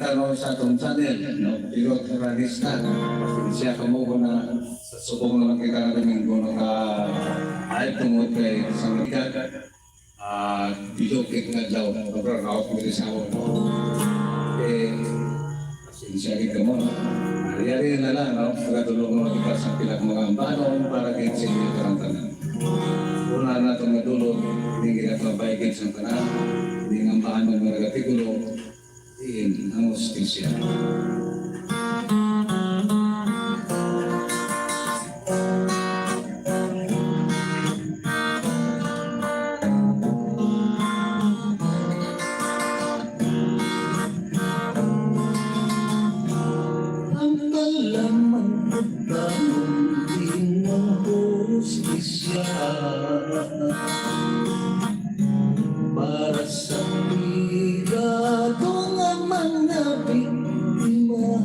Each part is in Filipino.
makita mo sa itong channel, no? Pero terorista, siya kamuha na subong naman kita na domingo no ka ay tungod kay sa mga video kit nga daw, pero raw ko sa ako. Siya kita mo, ari-ari na lang, no? Pagkatulong mo kita sa pilang mga banon para kayo sa inyo tanan. Una na itong nadulog, hindi kita mabaigin sa tanan, hindi nga banon mga gatigulo, diin ang hostisya. Para sa pigado nga mga biktima,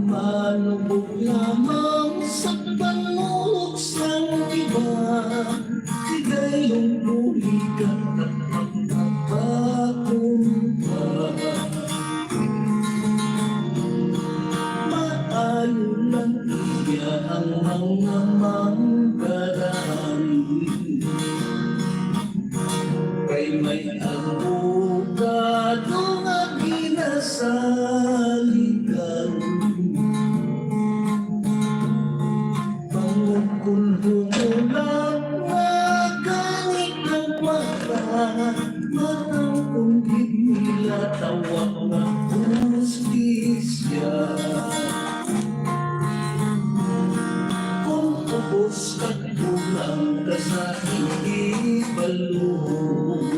manubog lamang sa panuksan iba, higayong buligan at magpapakumpa. Maalo lang iya ang mga manggaran, kay may abogado nga ginasaligan. Pangukul-humulan nga ganit ang mata, matang kung nila tawag na hustisya. Ubos at kulang ka sa hindi balong,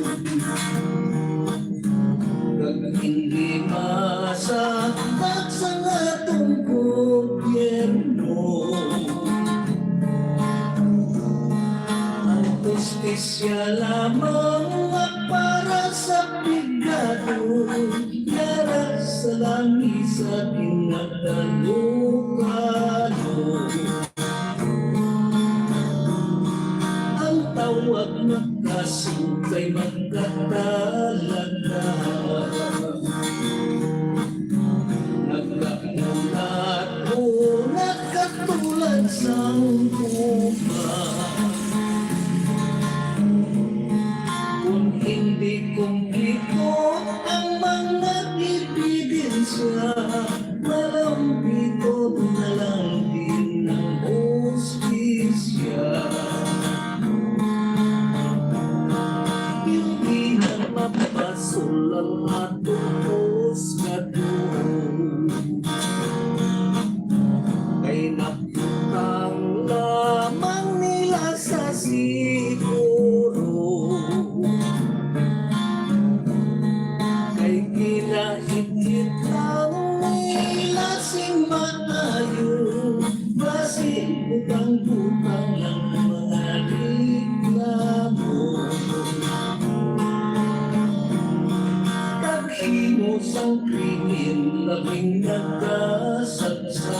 kag hindi masaktak sa atong gobyerno. Ang hustisya lamang at para sa pigado, yara sa langis at inagdalukano. Tawag na kaso kay magkatalaga, nagkakulat o nagkatulad sa buka. Kung hindi kumpliko ang mga ebidensya, malambito na lang din ang hustisya. Mapasulang atupos kadung, kay nakutang lamang nila sa siguro, kay kinahigit lang nila sing maayo, basing butang-butang lang mga reklamo. Himos ang krimen, labing nagkasagsak,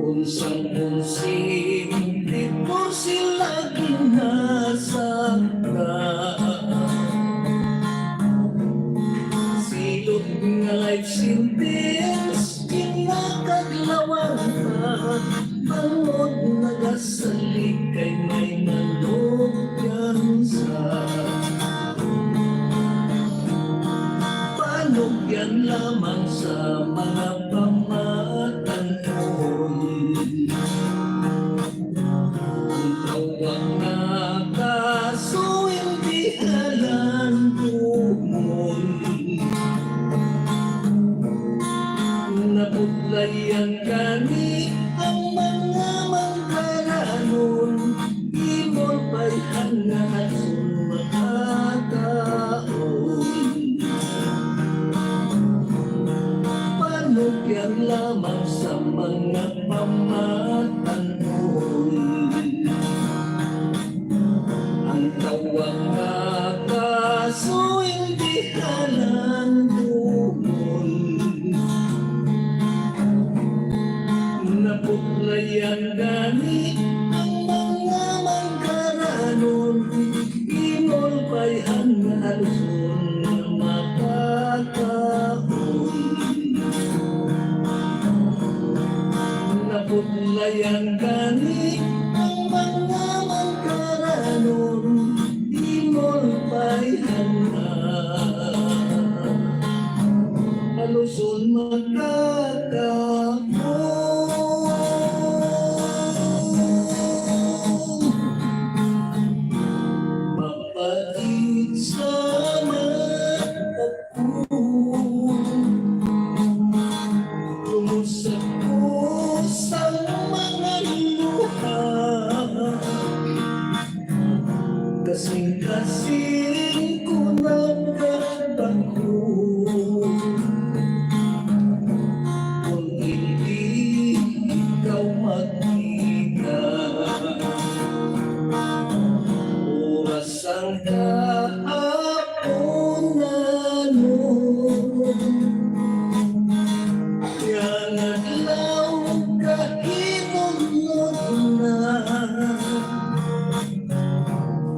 unsang-unsing dito sila ginasaka. Silot nga life sentence, kinakaglawan pa, bangod nagasalik kay may nalogyansa. Yan lamang sa mga pamatanhon, ang tawag na kaso hindi halantumon. Naputlayan kami ang mga mangkaranon, imol pa'y hangat sumataon. Yan lamang sa mga pamatanhon, ang tawag na kaso hindi halantumon. Naputlayan gani ang mga mangkaranon, kalusun makakaon. Napudlayan gani ang mga magkaranon, di mo'y payhanan. Kalusun makakaon. Mapait sa mata ko, lumusap-usap mga luha, kasing-kasing ko nagkatago. Kung hindi ikaw makita, oras ang kahapon na noon, yang adlaw kahinunod na,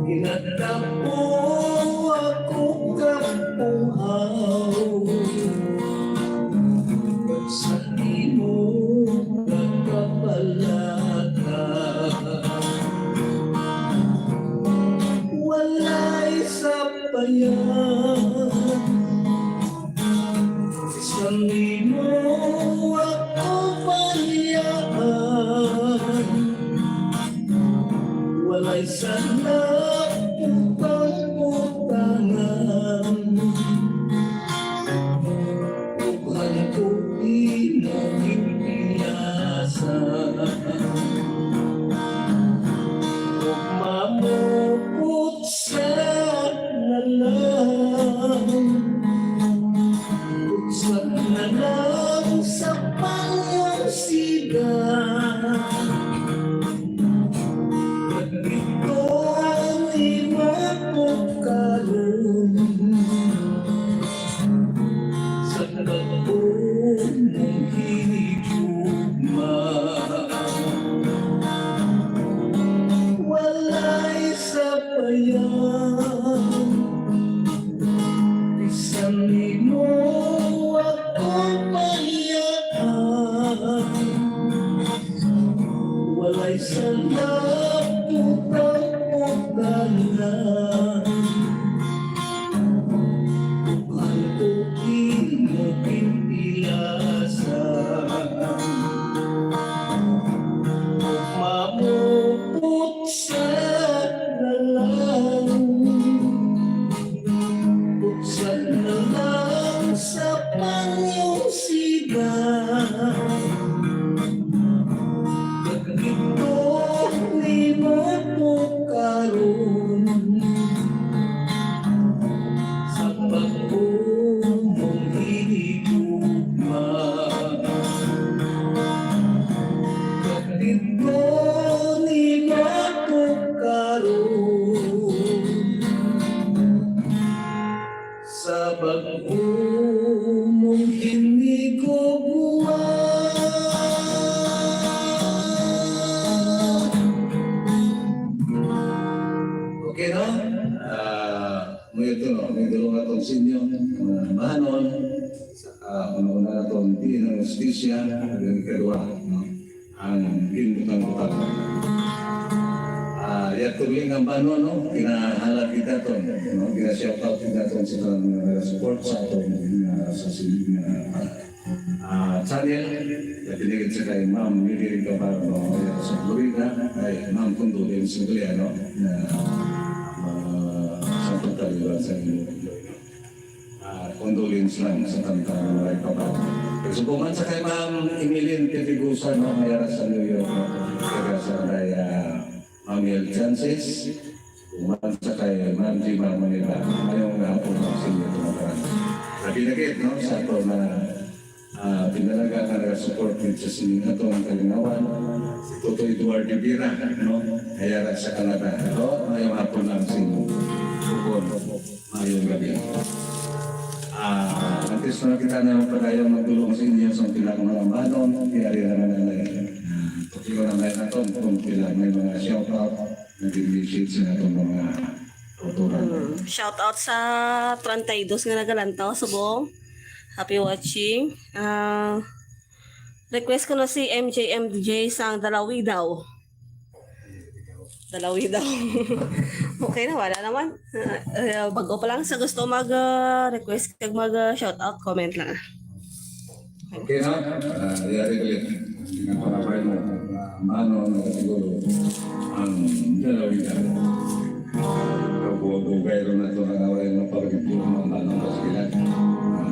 ginatapo ako kapuhaw, sa imo nagkapalaka. Walay sapayan, isang limo ako paliyaan. Walay sana utang-utangan, bukan ko pinagpipiyasa. Mamupot sa nalang, putsak na lang sa panyang sigang. Ito ni mapukalon, sa taon ng hinigugma. Walay sapayan, isang limo akong paliyaan. Walay salap utang-utangan, bukan ko pinagpipiyasa. Mamupot sa nalang, buksan na lang sa panyong sigang. Ito ni mapukalon, sa pag-umong hinigugma. Ito ni mapukalon, sa pag-umong hinigugma. Okay, no? May ito, no? May dalawang atong sinyo, mahanon, una atong di ng justisya, at yung kedua, no? Ang pinutang-utang. Yan tuloy ang banon, no? Kinahalap kita to, no? Kina-shout out kita to sa support sa atong sa channel. Pinigit sa kay Ma'am Miri Caparro sa Florida, ay Ma'am Condolin Siciliano, sa pagkaliwa sa inyo. Condolence lang sa tantang Mari Caparro. Subukan sa kay Ma'am Emilien Petigusa, no? Mayara sa New York, kaya sa kaya Ma'am El Chances, subukan sa kay Ma'am Gima Manila, ngayong hapon ng sinyo tumakarang. Pinagit, no? Sa ito na pinalaga na nag-support sa sinyo ito ang kalinawan, si Toto Eduardo Bira, no? Kaya sa Canada. Ito, ngayong hapon ng sinyo. Supon, ngayong gabi. Antes na kita na pagayang magtulong sa inyo sa pilang mga banon, kaya rin na nanay. Pagkiwa na ngayon natin kung pilang may mga shout-out na dinishit sa itong mga tuturan. Shout out sa 32 nga nagalantaw subong. Happy watching. Request ko na si MJ sang Dalawi daw. Dalawi daw. Okay na, wala naman. Bago pa lang sa gusto mag-request kag mag-shoutout, comment lang. Okay na? Yari ulit. Pinapalabay mo. Mano na siguro ang dalawin na. Kapag na ito na naway ng pagkakipuro ng manong kasilan.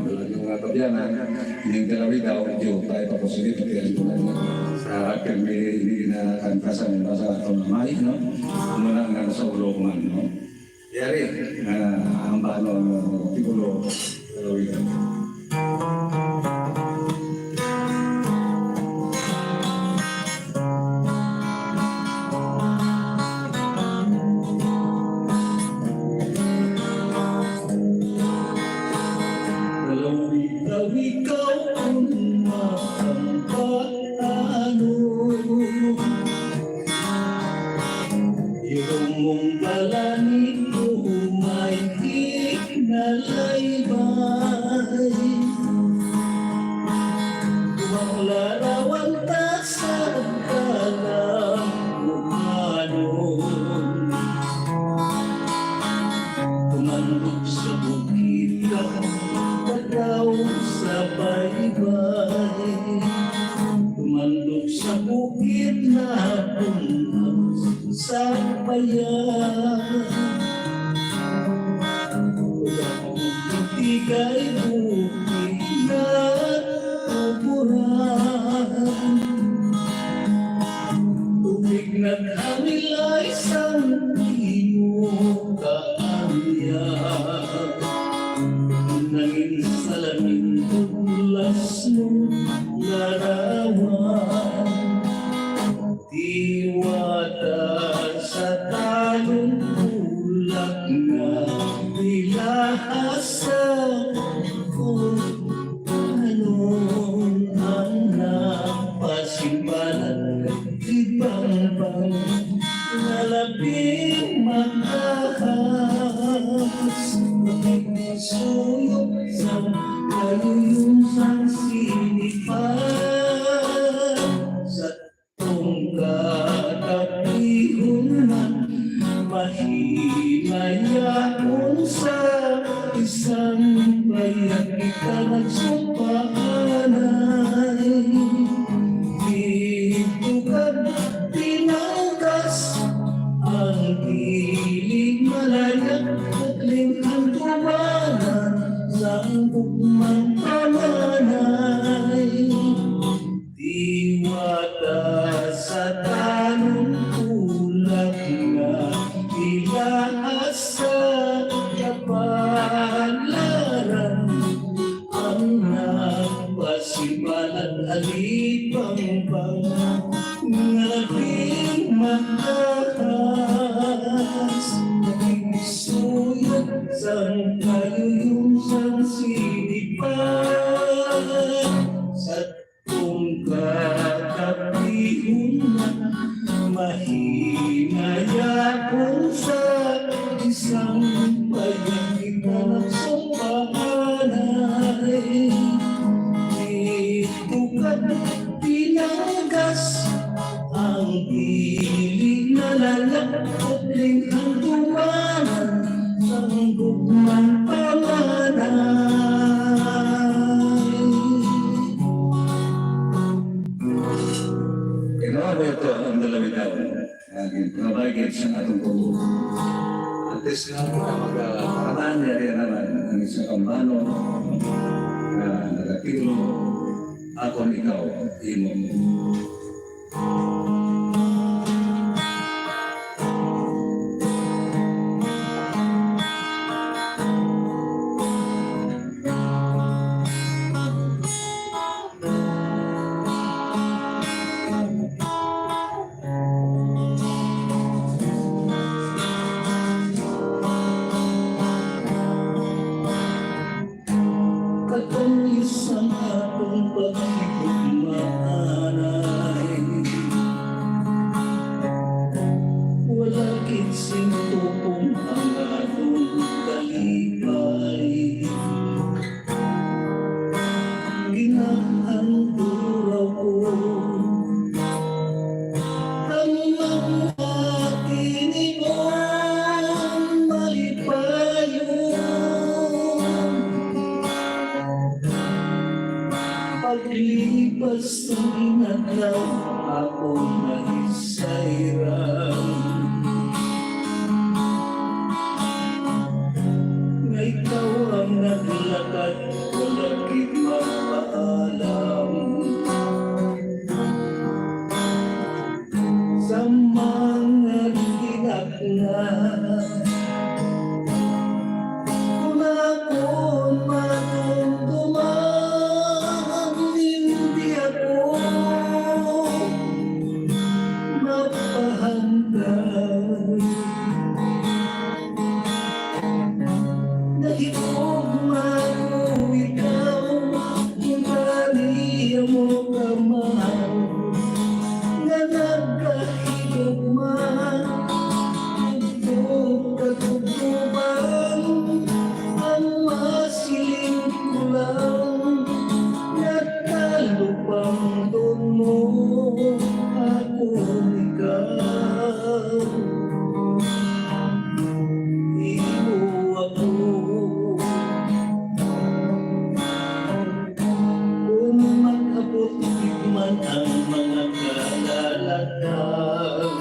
Tulad yung mga tabyanan, yung dalawin daw, yung tayo papasilip at yan tulad na sa akin may nakantasan yung basa at mamay, no? Muna nga sa ulo man, no? Yari, ang mano ng tigulo, dalawin daw. Ikaw ang makampano, iyong mong balangin ko may kinalaybay. Huwag larawan ka sa kalamuhanon, tumandog sa bukid ka, pagkaw sa baybay, tumandog sa bukid na punang sa bayan. Hindi kay bukid na tuburan, tubig na kamilay sa iyong kaamyan. Nanging salamin tulas mong larawan, diwata sa talong tulak na nilahasa ko. Anon ang napasimpalan, ibang-bang na labing makahas. Suyok sa kayuyusang sinipan, sa tongkatapihon na mahinayakon sa isang bayan. Kita nagsumpaanay, dito ka tinangkas ang piling malayak at lingkang tumanan sa bukmang pamanay. Diwata sa tanong tulak na ilaas sa kapalaran, ang nagpasibalat alipang-pang naging makahas. Naging suyot sa kayuyusang sinipan, sa tungkatapihon na mahinayakon sa isang bayan. Kita nagsumpaanay, dito ka tinanggas ang piling na lalakot lingkang tumanan sa gugmang pamanay. Ginawa ko ito ang dalawin daw. Pinabagay sa atong tulo. At least nga kita magkakataan niya rin naman ang isang kambano na nagatilo ako ikaw, imo mo. Katamis ang atong pagkikugmaanay, bastang inadlaw akong naisayran. Nga ikaw ang naglakad, wala kit magpaalam. Sa mga ginagnan, kung ako'y matumtuman, hindi ako mapahandang. Nahigugman mo ikaw, kung bali mo kamahal, nga nagkahigugman, tugtog katutuban, ang masiling ko lang, natalupang doon mo, ako ikaw. Imo ako, kung mag-abot man ang mga kalalakang,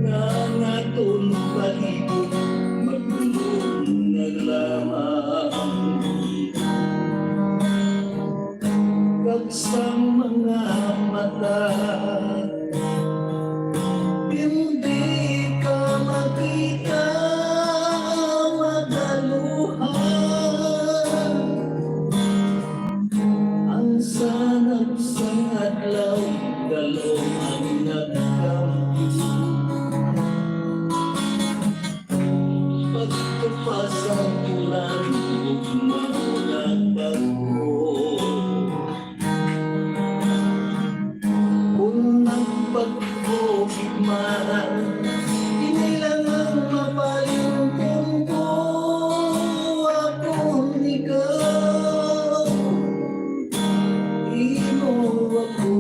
nga naton palibot magulong na lamang. Kagsang mga mata, hindi ka makita magaluhan. Ang sanap sang adlaw, dalong ang nagkampi. Pagtupas ang ulan, ugmang bago. Kung nagpag-ibig man, inilang ang mapalingkong ko, akong ikaw. Imo ako,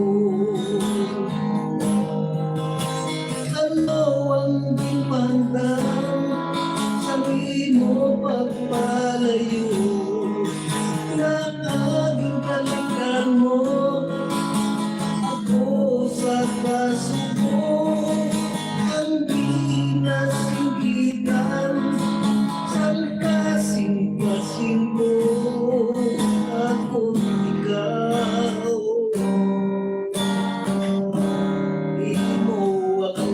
ano ang ipandang, sabihin mo pagpalayo, na aging kalikan mo, ako sa kasuko, ang pinasigitan, saan kasing-kasing ko, ako ikaw. Imo ako,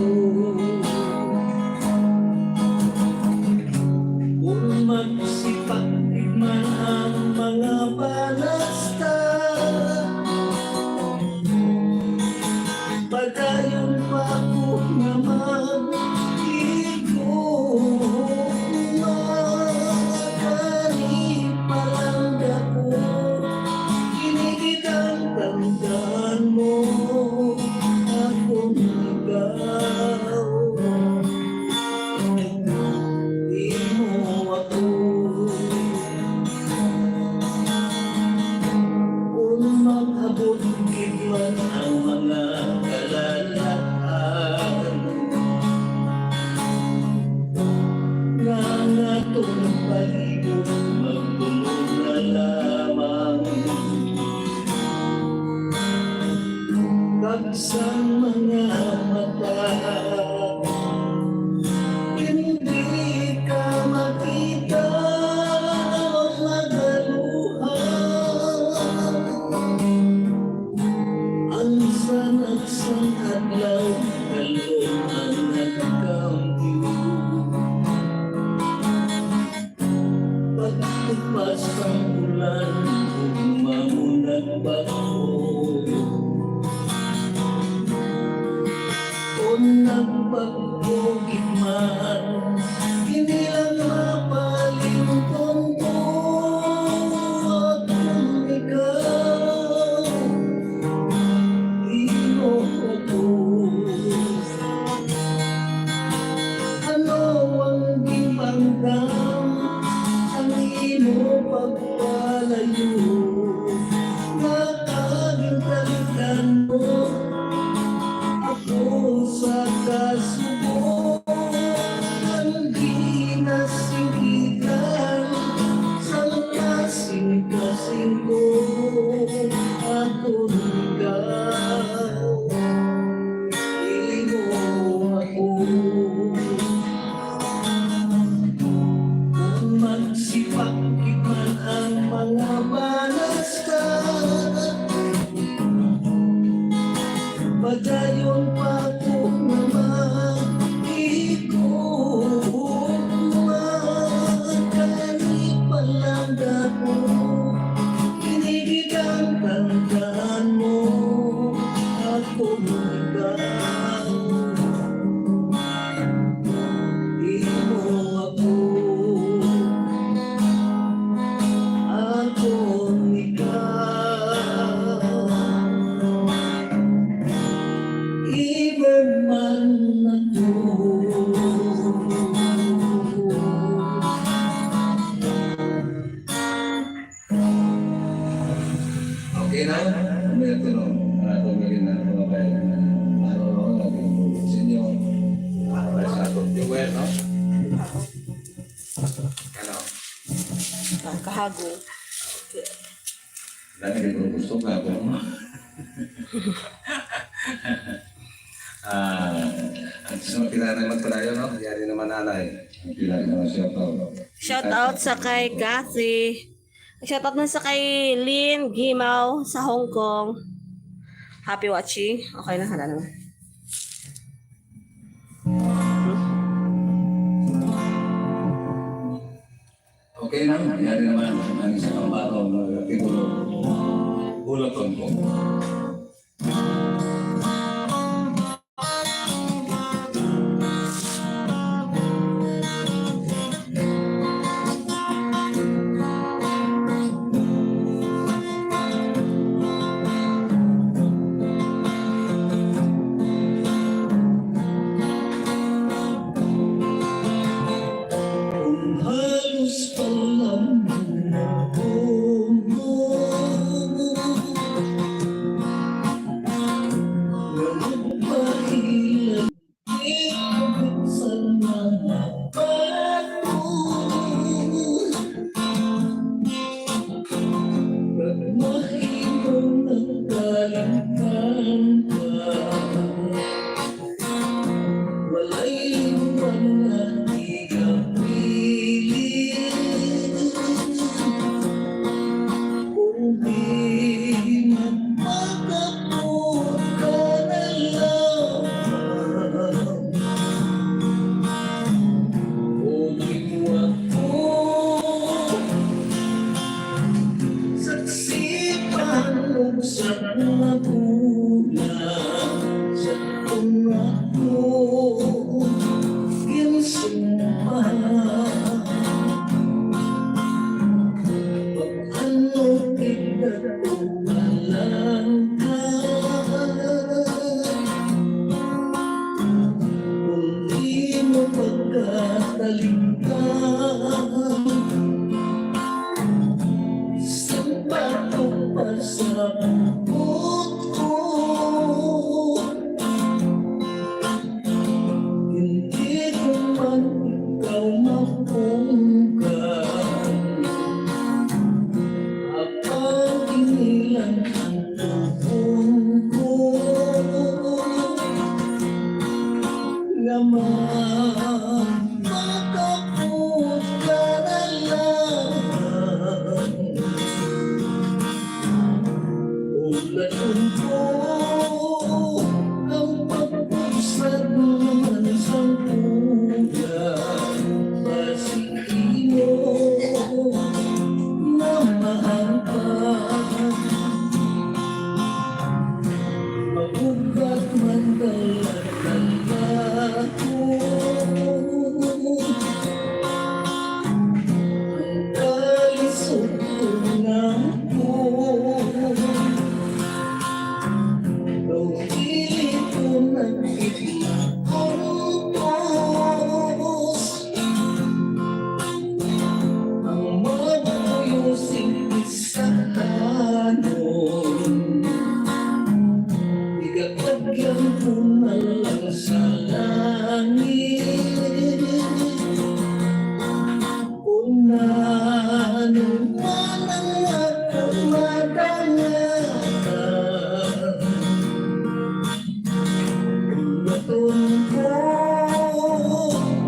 kung magsipag man ang mga balasta, padayon pa ako naman, magkani palang ako, kinikitan tandaan mo, akong ikaw. Imo ako, kung mag-abot man ang mga kalalakan, nga natong palibot magulong na lamang. Kagsang mga mata, hindi ka makita magaluhan. Ang sanap sang adlaw, dalong ang nagkampi. Pagtupas ang ulan, umamunag bago. Kung nagpag-ugit man, hindi lang mapalingkong ko, akong ikaw. Imo ako, ano ang gipangdam, ang imo pagpalayo, na aging kalikan mo, ako sa kasuko, ang Kahago. Dahil hindi ko gusto ka ako. Ang gusto pila naman pala yun, no? Yari naman nanay. Ang pila naman siya pa. Shout out sa kay Kathy. Shout out na sa kay Lynn Gimaw sa Hong Kong. Happy watching. Okay na, hala naman. Okay na, yari naman ang isang pambaro na titulo. Bulaton ko. Kung halos palang mo na magpahilan ikot sa mga bato at mahirong nagkalantan ka. Walay iwan na di ka pilit kung di magpakapot ka na lang o ginawa ko saksi palong sa magulang sa tunako ginsumpah pag ano ikatuwalang ka kung di mo pagkatalikdan isang bato pa sa puot ko hindi ko man ikaw mapunggan habang inilan ang tuhong ko nga makapot ka na lang ulatin ko ang pagpusad naman sa puga pasikino na mahampan magugat man talaga ko ang kalisod ko ng Kung hindi ko nakikipagpos ang maguyusing isahanon igatagyan ko na lang sa langit kung nanon man ang aking madangahan ulatin ko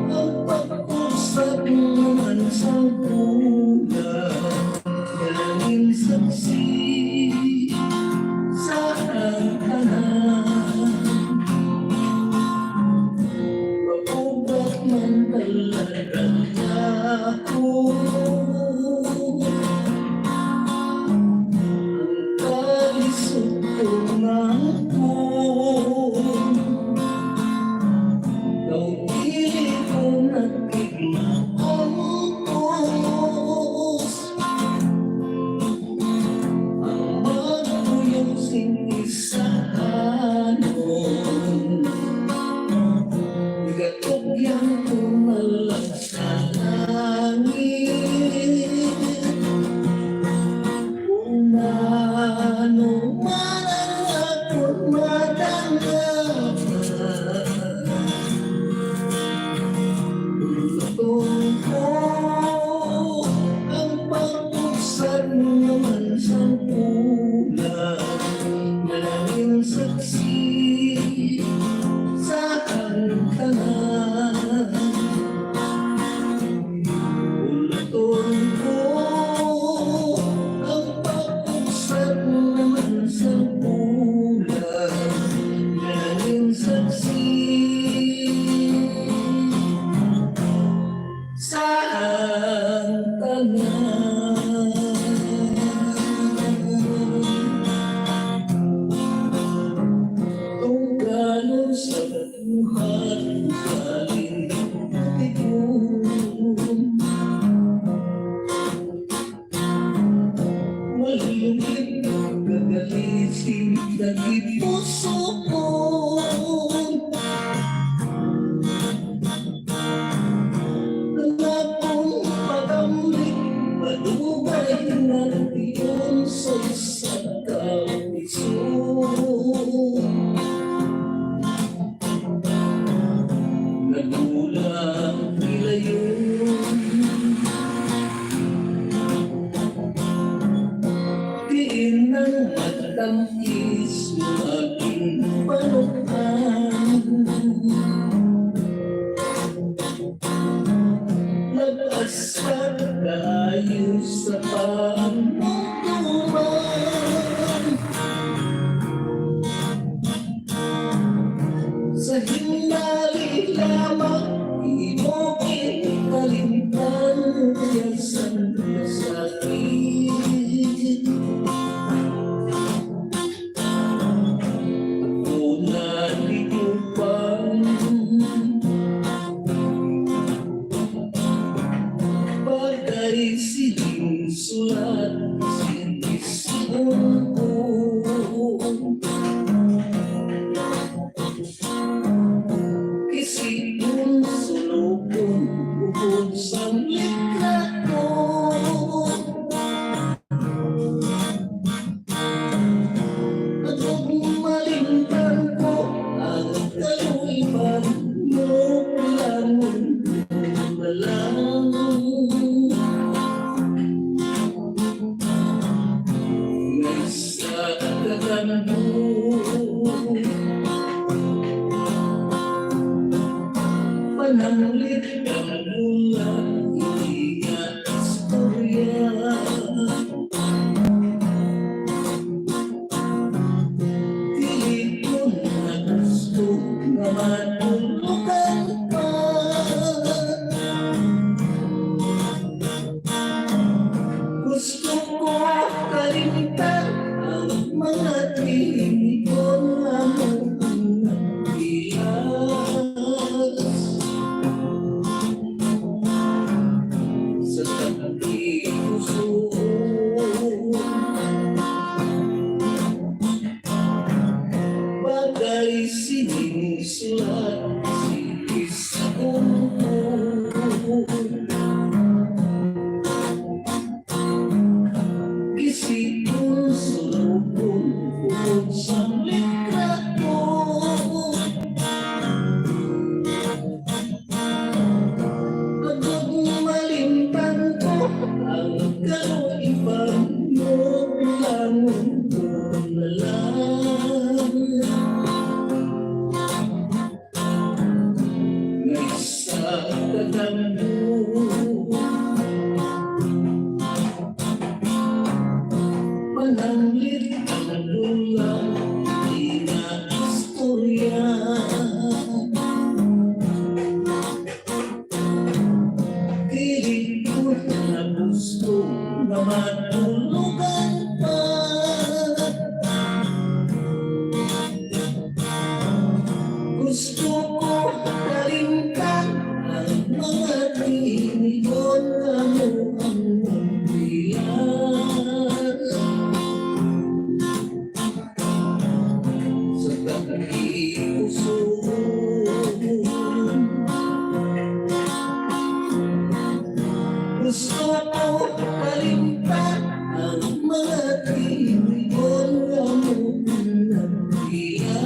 ang pag-usap naman sa bulan dalangin saksi sa hangganan magugat man talaga ako ang kalisod ko ng puon Kung hindi ko nakikipagpos ang maguyusing isahanon igatugyan ko na lang sa langit tanan. Ulatong ko ang pag-usap naman sa bulan, naging saksi sa tanan. Tunggalon sa buhat galing tigun, walingit gagalisin dagit puso ko. Nangakong pagamit madugay ng iyon sa isang kapiso. Nagulang nilayon, diin ng matangkis mo aking panukan. Nag-asar kayo sa pamumutuman, sa himali lamang di mo kinakalimtan ang sakit. Ako nalitupan, bagay siling sulat sinisipon ko. Isipon sulukon bukod sa litrato, at huwag malimtan ko ang kaluiban mo, langon na lang. May sa kagano pananglit ng mula hindi nga istorya. Pilit ko na gusto na matulugan pa. Gusto ko kalimutan ang mga tinig ko na mukhang nagbilas. Sa tabi puso, bagay sinisulat sinisipon ko. Isipon sulukon bukod sa litrato, at huwag malimtan ko ang kaluiban mo, langon ko na lang. May sa kagamo, pananglit ang lula, di na istorya. Pilit ko na gusto na matulugan pa. Gusto ko kalimtan ang mga tinig ko na mukhang nagbilas. Sa tabi puso, gusto ko kalimtan ang mga tinig ko na mukhang nagbilas.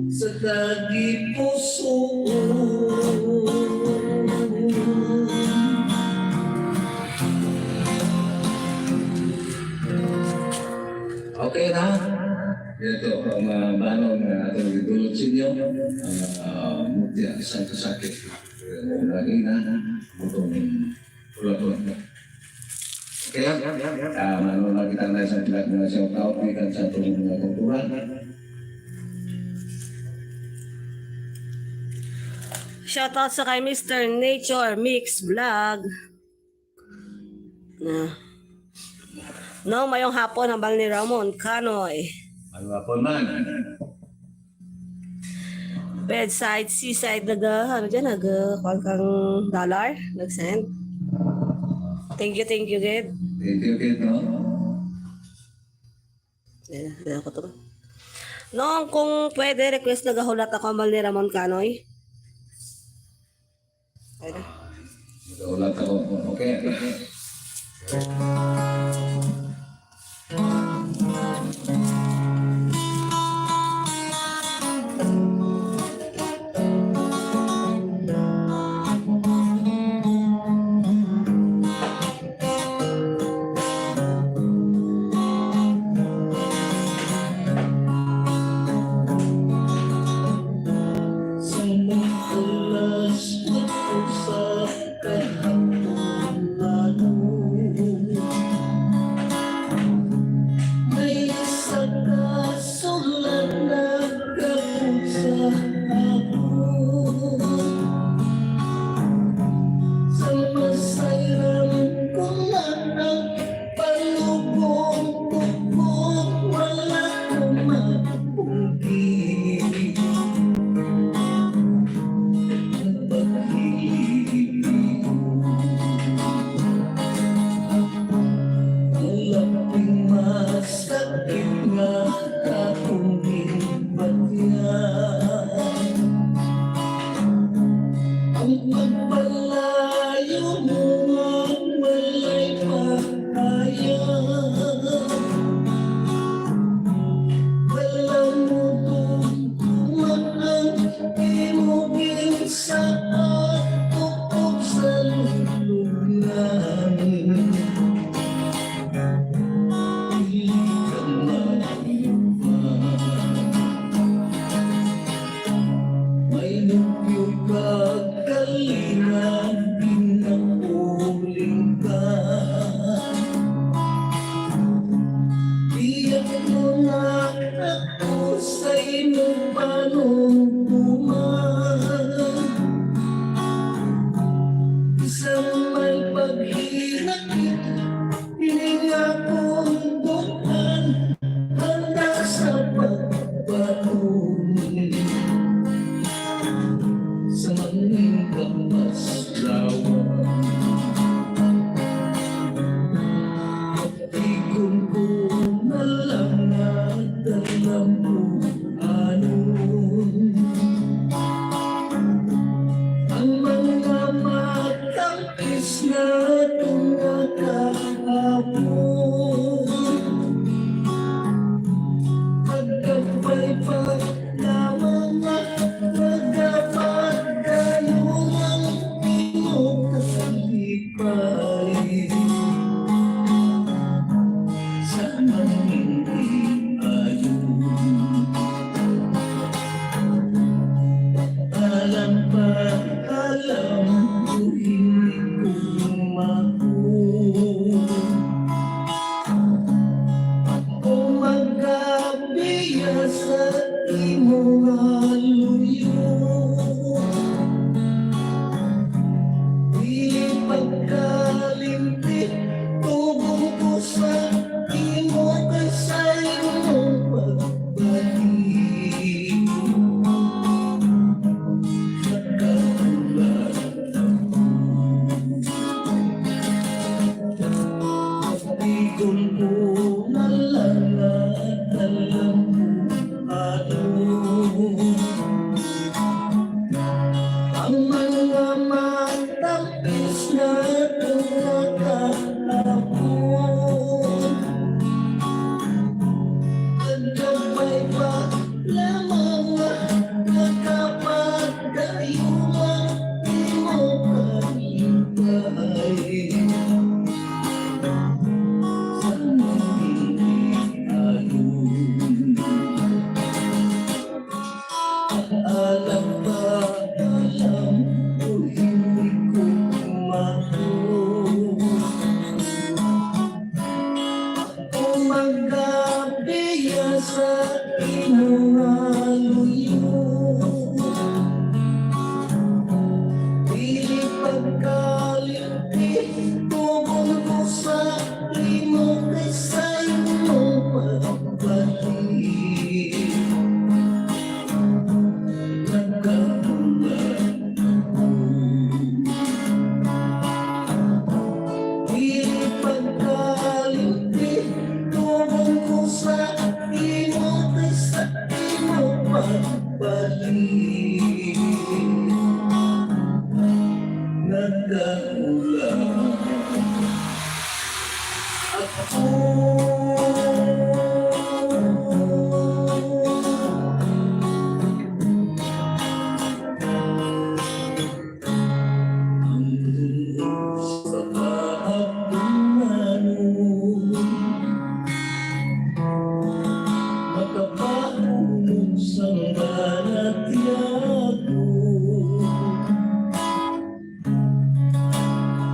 Sa tabi puso, Okay na? Ito ang banong na ating dulot sa inyo, mutya, isang kasakit. Lagi na, butong pula-pula. Okay, ano na kita na isang tilat na siya tao, ikan sa tulong mga kultura. Shoutout sa kay Mr. Nature Mix Vlog. No, mayong hapon ang bal ni Ramon Canoy. Ano po man? Bedside, seaside, ano dyan, kuhan kang dollar, nag-send. Thank you, Ged. Thank you, kid, no? Dala ko to. Noong kung pwede, request nagahulat ako ang bal ni Ramon Canoy. Ayun. Ulat ako. Okay. Sa mga alas ako sa kahaponan alam ba, alam ko hindi ko umabot. Kung magkabiya sa inaluyo, di pagkalit tungkol ko sa limo kaysa iyong pagbalik. Nagkatulad ako, di pagkalit tungkol ko sa limo kaysa iyong pagbalik. Nagkatulad ako. Sa kahapunan, makapaunong sanggalat yato,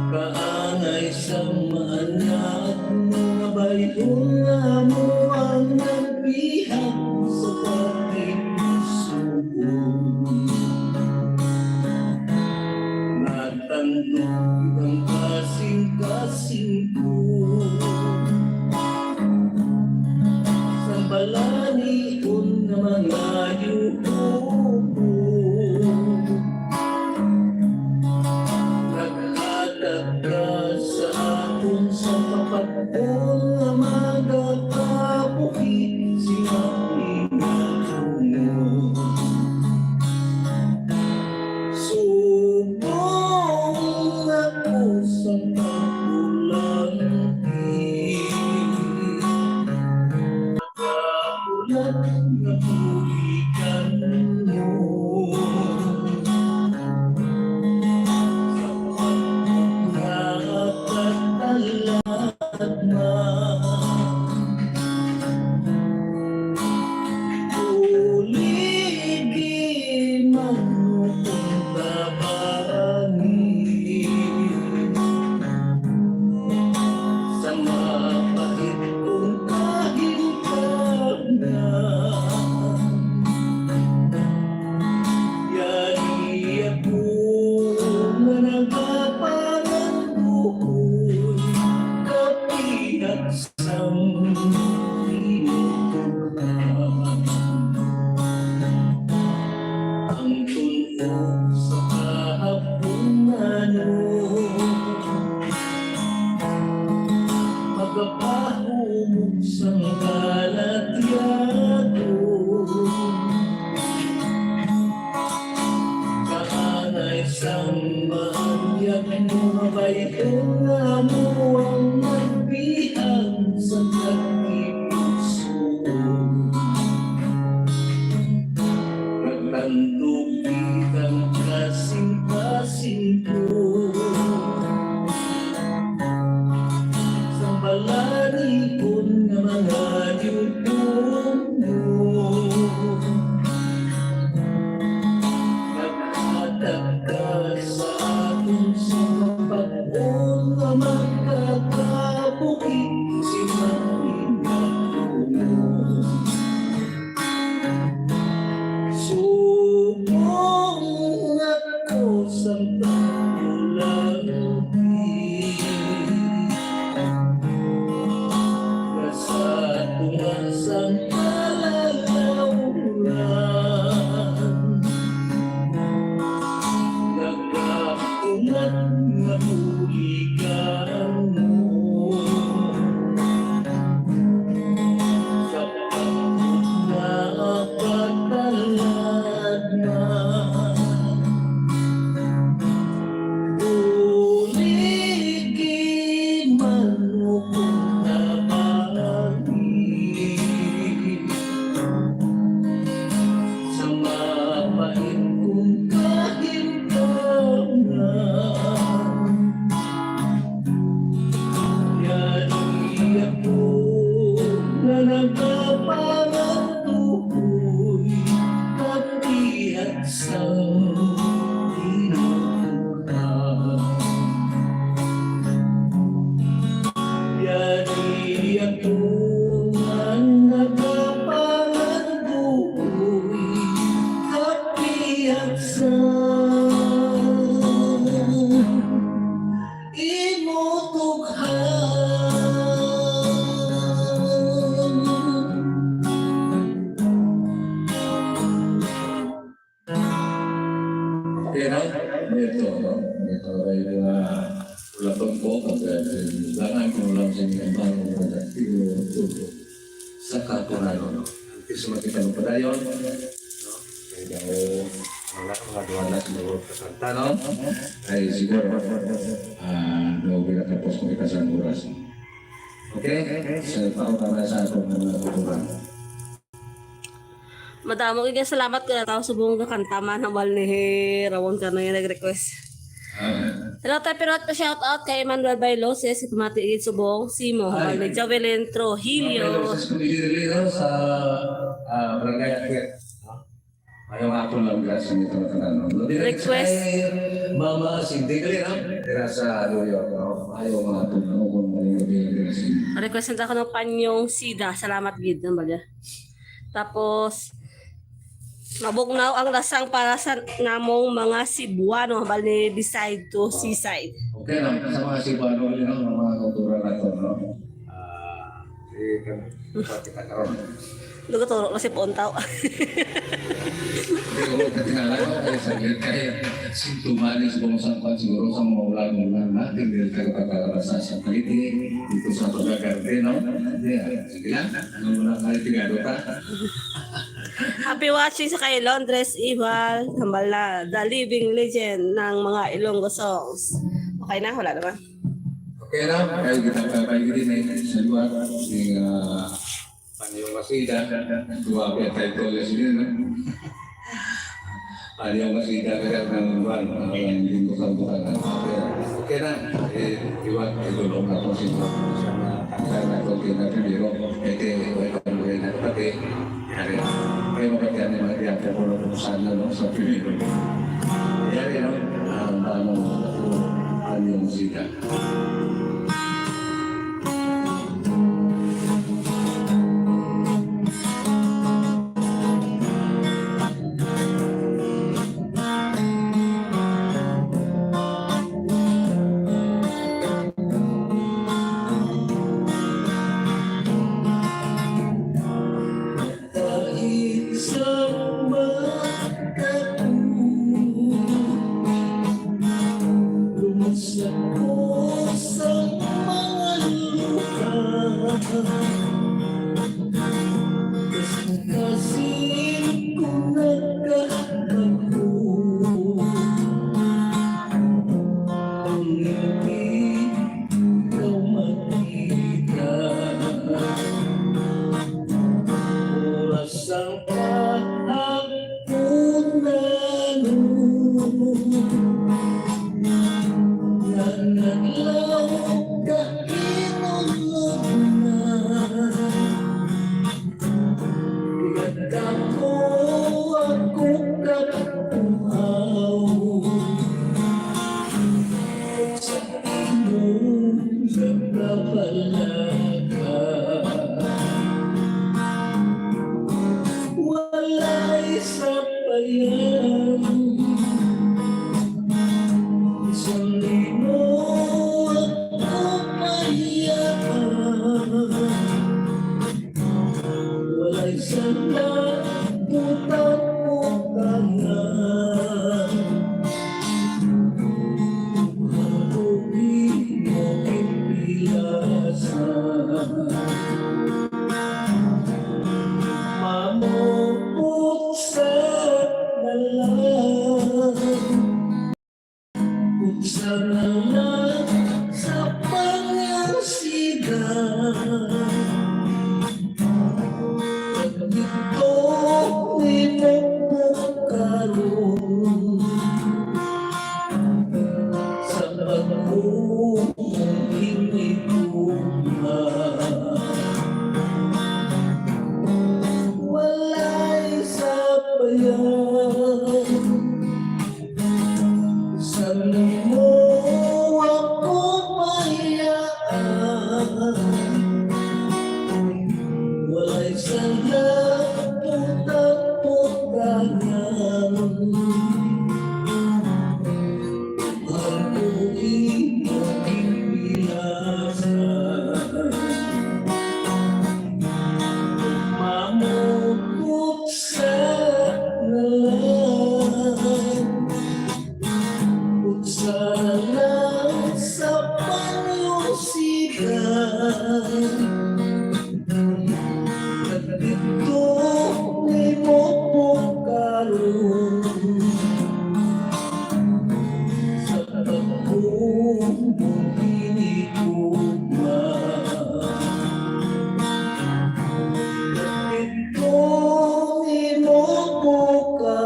kaangay sa maanak mga bayon nga mo ang nagbihag sa bakit puso ko. Natandog ang kasing-kasing ko, sa balanion na mga yuko ko. Naghatag ka sa akin sa kapatid na magkakabuhi, sinabi na mo. Subong ako sa pagulangin, nagkagulat na bulikan mo. Nakakatalad na uligin man mo kung babangin, sa mapait kong kahintag na. Yari ako na nagapangan buhay, kapihat sang tinutulungan. Ang tunog sa kahapunan, magapahumog sang kalat yato, kaanay sang maanyag mo mabayong nga mo ang nagbihag sa nagkipuso. Nagtandog ang kasing-kasing ko, sa balanikon nga mga yuko mo. Naghatag ka sa akin sa kapatid na Okay na? Ito, no? Ito ay mga ulatong ko kasi langan ko lang sa mga bagong pagkaktibo sa kapunano, no? Kasi makita mo pa tayo, no? Kaya mga duwala siguro kasanta, no? Ay siguro, tapos kung kita sa oras. Okay? Sa pautama sa atong mga kuturan. Madamo kaya salamat ka na tao sa buong kakantaman ng bal ni Rawon ka na yung nag-request. Hello tayo pero shout out kay Emmanuel Bailoses, si Pumatiigit Subong, Simo, bal ni Jovelyn Trujillo. Sa kumilirilo sa Barangay Akwet. Ayaw nga ako lang sa nito na kanan. Request. Mama, sinti ka rin, tira sa New York. Ayaw nga ako lang kung mga Request na ako ng panyong sida. Salamat gid ng balya. Tapos mabugnaw ang lasang para sa namong mga Cebuano bal ni Decide to Seaside. Okay lang, sa mga Cebuano, mga kultura na ito, no? Kita karoon. Lugo turo kasi pontaw. Pero katingala ko kaya sa kaya sintomanis kung saan pa siguro sa mga ulan-ulan natin dahil kagpapalabasa sa kaliti dito sa pagkagarte, no? Sige lang, ano mo na kalitigado ka? Happy watching sa kay Londres Ival, tambal na the living legend ng mga Ilonggo songs. Okay na, wala naman. Okay na, kaya kita kapay din sa luar yung Panyong Masida, dua kaya tayo tuloy sila, no? Panyong Masida kaya ng luar, hindi ko kabukan. Okay na, iwan, itulong na po sila sa mga tanggal na ito, kinapibiro, ito, iwan na pati, yari, kayo makakyan ni mga diyan, kaya po sana, no, sa pibiro. Yari, no, Panyong Masida.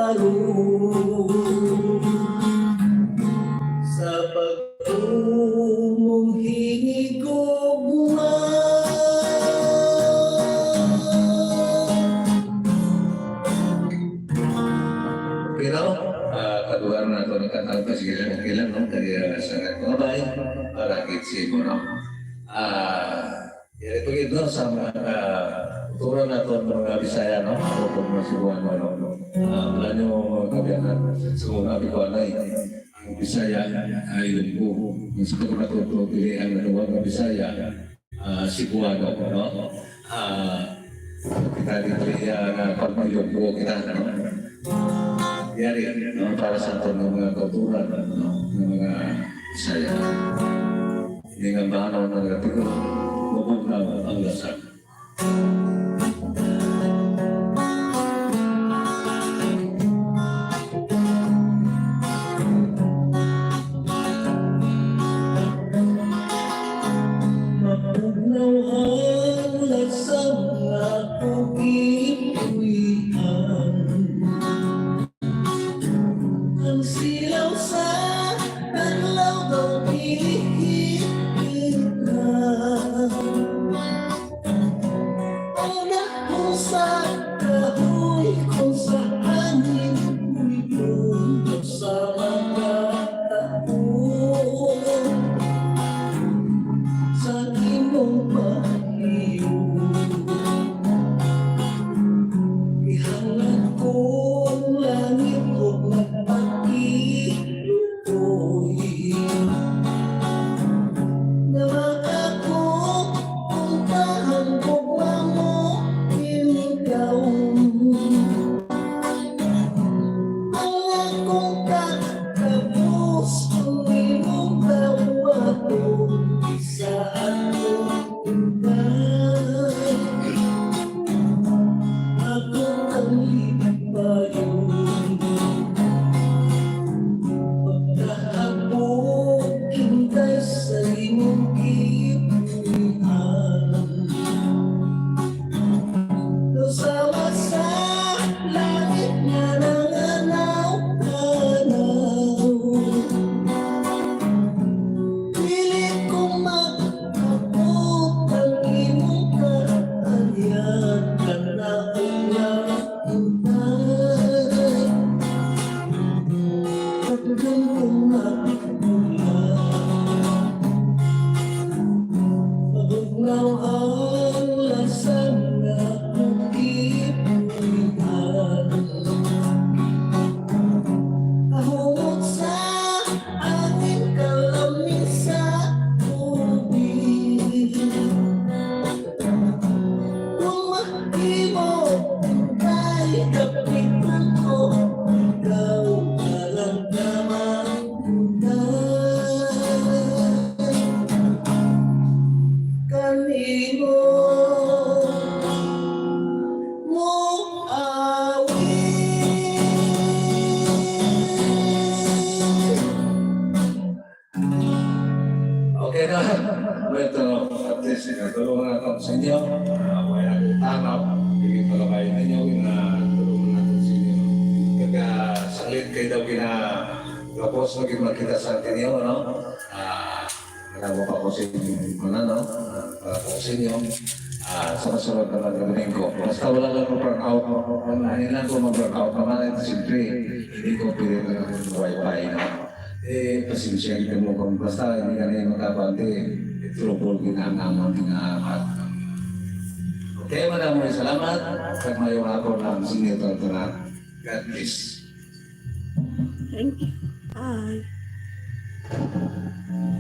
karon sa pagtumong hinigugma. Pero, kaduar na ito ng katang pasigilan, no? Kaya sangat mga bahay, para kitsi mo, no? Yan ito gito sa mga tuturan na ito ng mga Bisaya, no? O kung masibuhan mo, no? Wala niyo kabiyanan sa mga abikuan ay ang Bisaya ay lumpo. Ang siguro na ito, pilihan na mga Bisaya, Sibuano, no? Kita dito na pagmayugbo kita, no? Yari, no? Para sa ito ng mga kauturan, no? Ng mga Bisaya. Hindi nga bahanaw ng gatiko, bubog na ang lasag. Mapugnaw ang lasang akong ipuwian. Ang silaw sa taglaw daw pilihin ka. Ang dahon sa kahoy kung sa hangin umipuntok sa mga taon. Sa imong pag-iyo, ihangat kong langit o nagpag-ilutoy. Nawag ako kung tahambog mo ikaw. Ang akong kakabos kung imong tawag sa akong intay. Ako ang lipayon. Pagkahabog hintay sa imong kipuwian. Lusawa sa langit nga nanganaw-anaw. Pilit kong magkabot ang imong kaalian. Kanaulang intay. Pagdun kong nakulang. Pagugnaw ang lasang akong ipuwian. Ahungod sa angin kalamig sa tubig. Kung mahimo kay kapitan ko, ikaw karamdaman kanino mo Okay na. Ito, at least, tulungan natin sa inyo. Ako ay nagtanaw. Bigyan ko lang kayo ninyo na tulungan natin sa inyo. Kaya salit kayo daw tapos maging magkita sa atin niyo, no? Nalago pa ko sa inyo, no? Para po sa inyo. Sa kasunod na nagagaling ko. Basta wala lang ko burn out. Ano lang ko mag-burn out naman. Siyempre, hindi ko pilit na wifi, no? Pasensya kita mo kung basta hindi ka na yung magkabante, trouble ginagawa ginagawa. Okay, maraming salamat. At mayroon ako ng senior na God bless. Thank you. Bye.